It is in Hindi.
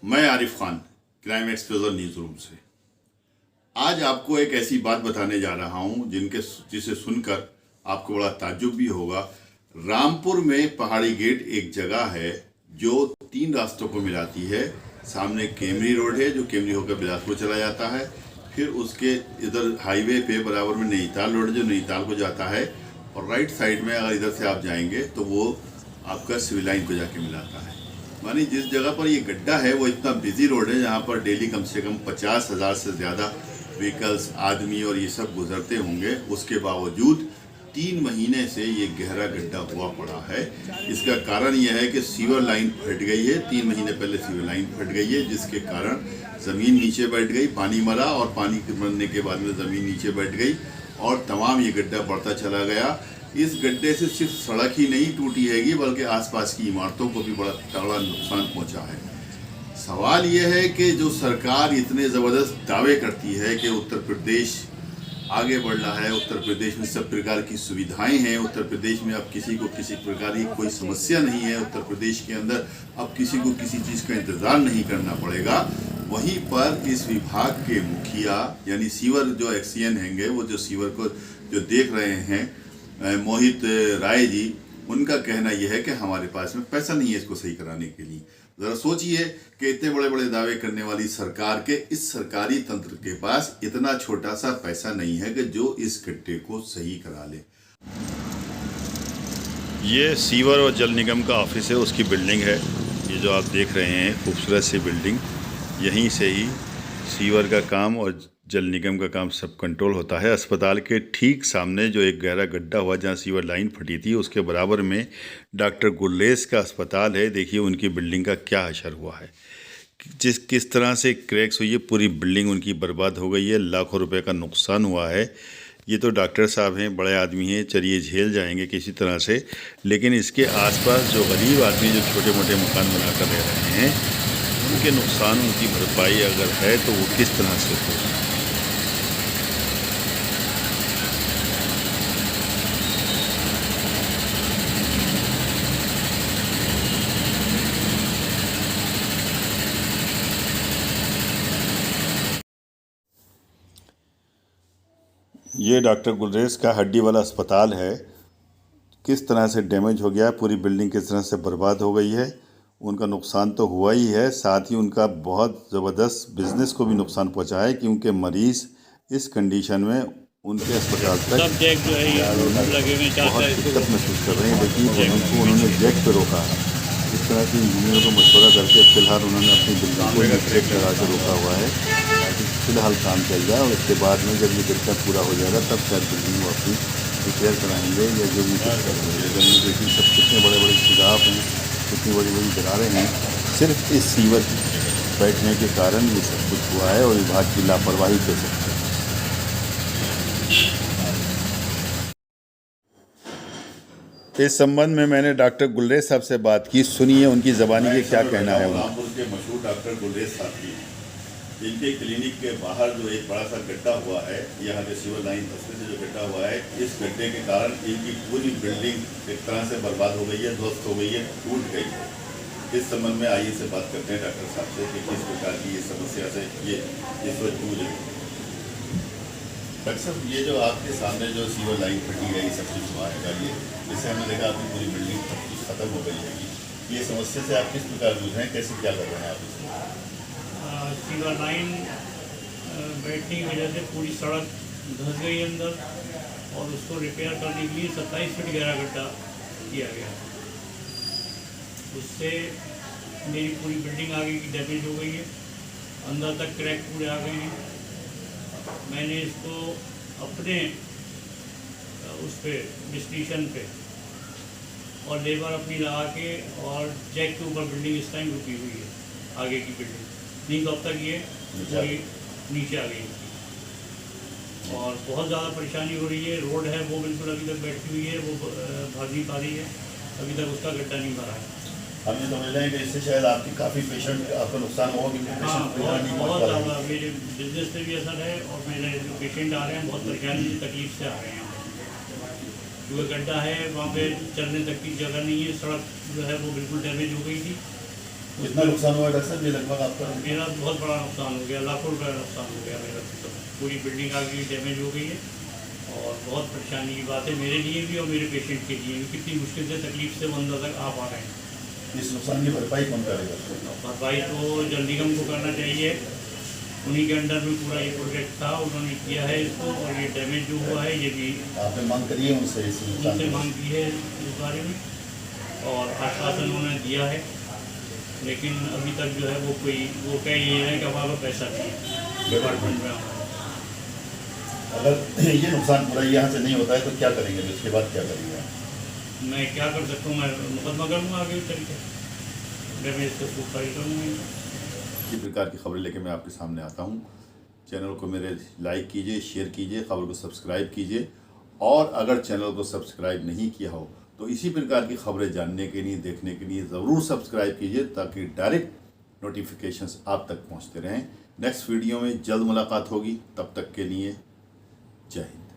मैं Arif Khan, crime एक्सप्लोजर news room से। आज आपको एक ऐसी बात बताने जा रहा हूं जिसे सुनकर आपको बड़ा ताज्जुब भी होगा। रामपुर में पहाड़ी गेट एक जगह है जो 3 रास्तों को मिलाती है। सामने केमरी रोड है जो केमरी होकर बिलासपुर चला जाता है। फिर उसके इधर हाईवे पे बराबर में नैनीताल रोड जो नैनीताल को जाता है, और राइट साइड में अगर इधर से आप जाएंगे तो वो आपका सिविल लाइन को जाके मिलाता है। मानी जिस जगह पर ये गड्ढा है वो इतना बिजी रोड है जहाँ पर डेली कम से कम 50,000 से ज़्यादा व्हीकल्स, आदमी और ये सब गुजरते होंगे। उसके बावजूद 3 महीने से ये गहरा गड्ढा हुआ पड़ा है। इसका कारण यह है कि सीवर लाइन फट गई है। 3 महीने पहले सीवर लाइन फट गई है, जिसके कारण ज़मीन नीचे बैठ गई, पानी मरा और पानी मरने के बाद में ज़मीन नीचे बैठ गई और तमाम ये गड्ढा बढ़ता चला गया। इस गड्ढे से सिर्फ सड़क ही नहीं टूटी हैगी बल्कि आसपास की इमारतों को भी बड़ा तगड़ा नुकसान पहुंचा है। सवाल यह है कि जो सरकार इतने ज़बरदस्त दावे करती है कि उत्तर प्रदेश आगे बढ़ रहा है, उत्तर प्रदेश में सब प्रकार की सुविधाएं हैं, उत्तर प्रदेश में अब किसी को किसी प्रकार की कोई समस्या नहीं है, उत्तर प्रदेश के अंदर अब किसी को किसी चीज़ का इंतज़ार नहीं करना पड़ेगा, वहीं पर इस विभाग के मुखिया यानी सीवर जो एक्सीएन हैंगे, वो जो सीवर को जो देख रहे हैं मोहित राय जी, उनका कहना यह है कि हमारे पास में पैसा नहीं है इसको सही कराने के लिए। ज़रा सोचिए कि इतने बड़े बड़े दावे करने वाली सरकार के इस सरकारी तंत्र के पास इतना छोटा सा पैसा नहीं है कि जो इस गड्ढे को सही करा ले। ये सीवर और जल निगम का ऑफिस है, उसकी बिल्डिंग है। ये जो आप देख रहे हैं खूबसूरत सी बिल्डिंग, यहीं से ही सीवर का काम और जल निगम का काम सब कंट्रोल होता है। अस्पताल के ठीक सामने जो एक गहरा गड्ढा हुआ जहाँ सीवर लाइन फटी थी, उसके बराबर में डॉक्टर गुरलेस का अस्पताल है। देखिए उनकी बिल्डिंग का क्या असर हुआ है, किस तरह से क्रैक्स हुई है, पूरी बिल्डिंग उनकी बर्बाद हो गई है, लाखों रुपए का नुकसान हुआ है। ये तो डॉक्टर साहब हैं, बड़े आदमी हैं, चलिए झेल जाएंगे किसी तरह से, लेकिन इसके आसपास जो गरीब आदमी जो छोटे मोटे मकान बना कर रह रहे हैं, उनके नुकसान, उनकी भरपाई अगर है तो वो किस तरह से हो। ये डॉक्टर गुलरेज का हड्डी वाला अस्पताल है। किस तरह से डैमेज हो गया, पूरी बिल्डिंग किस तरह से बर्बाद हो गई है। उनका नुकसान तो हुआ ही है, साथ ही उनका बहुत ज़बरदस्त बिजनेस को भी नुकसान पहुंचा है, क्योंकि मरीज़ इस कंडीशन में उनके अस्पताल तक बहुत दिक्कत महसूस कर रहे हैं। देखिए उन्होंने जैक पे रोका है, इस तरह की इंजीनियरों को मशवरा करके फिलहाल उन्होंने अपनी बिल्डिंग को जैक लगा के रोका हुआ है। फिलहाल काम चल रहा है और उसके बाद में जब ये गड्ढा पूरा हो जाएगा तब शायद बिल्डिंग को अपनी रिपेयर कराएंगे या जो भी कुछ करेंगे। देखिए सब कितने बड़े बड़े छिदाब हैं, कितनी बड़ी बड़ी दरारें हैं, सिर्फ इस सीवर बैठने के कारण ये सब कुछ हुआ है और विभाग की लापरवाही कह सकते हैं। इस संबंध में मैंने डॉक्टर गुलरेज साहब से बात की, सुनिए उनकी ज़बानी के क्या कहना है। रामपुर के मशहूर डॉक्टर गुलरेज साहब की, इनके क्लिनिक के बाहर जो एक बड़ा सा गड्ढा हुआ है, यहाँ पे सिविल लाइन फंसने से जो गड्ढा हुआ है, इस गड्ढे के कारण इनकी पूरी बिल्डिंग एक तरह से बर्बाद हो गई है, ध्वस्त हो गई है, टूट गई है। इस संबंध में आइए से बात करते हैं डॉक्टर साहब से कि किस प्रकार की ये समस्या से ये इस वक्त जूझ रहे हैं। डॉक्टर साहब, ये जो आपके सामने जो सीवर लाइन फटी गई, सब कुछ हुआ है, ये जिससे हमने देखा आपकी पूरी बिल्डिंग खत्म हो गई है, ये समस्या से आप किस प्रकार जूझ रहे हैं, कैसे क्या कर रहे हैं आप इसमें? सीवर लाइन बैठने की वजह से पूरी सड़क धंस गई अंदर और उसको रिपेयर करने के लिए 27 फीट गहरा गड्ढा किया गया। उससे मेरी पूरी बिल्डिंग आगे की डैमेज हो गई है, अंदर तक क्रैक पूरे आ गए हैं। मैंने इसको अपने उस पर डिस्ट्रीशन पे और लेबर अपनी लगा के और जैक के ऊपर बिल्डिंग इस टाइम रुकी हुई है, आगे की बिल्डिंग नहीं तो अब तक ये नीचे आ गई और बहुत ज़्यादा परेशानी हो रही है। रोड है वो बिल्कुल अभी तक बैठी हुई है, वो भाग नहीं पा रही है, अभी तक उसका गड्ढा नहीं भरा है। हम ये समझ रहे हैं कि इससे शायद आपकी काफ़ी पेशेंट आपका नुकसान होगा, क्योंकि बहुत ज़्यादा मेरे बिजनेस पे भी असर है और मेरे जो पेशेंट आ रहे हैं बहुत परेशानी तकलीफ से आ रहे हैं। जो गड्ढा है वहाँ पे चलने तक की जगह नहीं है, सड़क जो है वो बिल्कुल डैमेज हो गई थी कितना नुकसान हुआ डॉक्टर साहब ये लगभग आपका? मेरा बहुत बड़ा नुकसान हो गया, लाखों रुपये का नुकसान हो गया मेरा। तो पूरी बिल्डिंग आगे डैमेज हो गई है और बहुत परेशानी की बात है मेरे लिए भी और मेरे पेशेंट के लिए भी। कितनी मुश्किल से तकलीफ से वो अंदर तक आ पा रहे हैं। इस नुकसान की भरपाई कौन करेगा? भरपाई तो जल निगम को करना चाहिए, उन्हीं के अंडर में पूरा ये प्रोजेक्ट था, उन्होंने किया है इसको। और ये डैमेज जो हुआ है ये भी आपने मांग करी है उनसे इस नुकसान उनसे की? मांग की है इस बारे में और आश्वासन उन्होंने दिया है, लेकिन अभी तक जो है वो कह ये है कि हमारा पैसा चाहिए डिपार्टमेंट में हमारे। अगर ये नुकसान पूरा यहाँ से नहीं होता है तो क्या करेंगे? तो इसके बाद क्या करेंगे? मैं क्या कर सकता हूँ, मैं मुकदमा करूँगा आगे इस तरीके डैमेज को फाइल करूँगा। इसी प्रकार की खबरें लेके मैं आपके सामने आता हूँ। चैनल को मेरे लाइक कीजिए, शेयर कीजिए, खबर को सब्सक्राइब कीजिए। और अगर चैनल को सब्सक्राइब नहीं किया हो तो इसी प्रकार की खबरें जानने के लिए, देखने के लिए ज़रूर सब्सक्राइब कीजिए, ताकि डायरेक्ट नोटिफिकेशंस आप तक पहुँचते रहें। नेक्स्ट वीडियो में जल्द मुलाकात होगी, तब तक के लिए जय हिंद।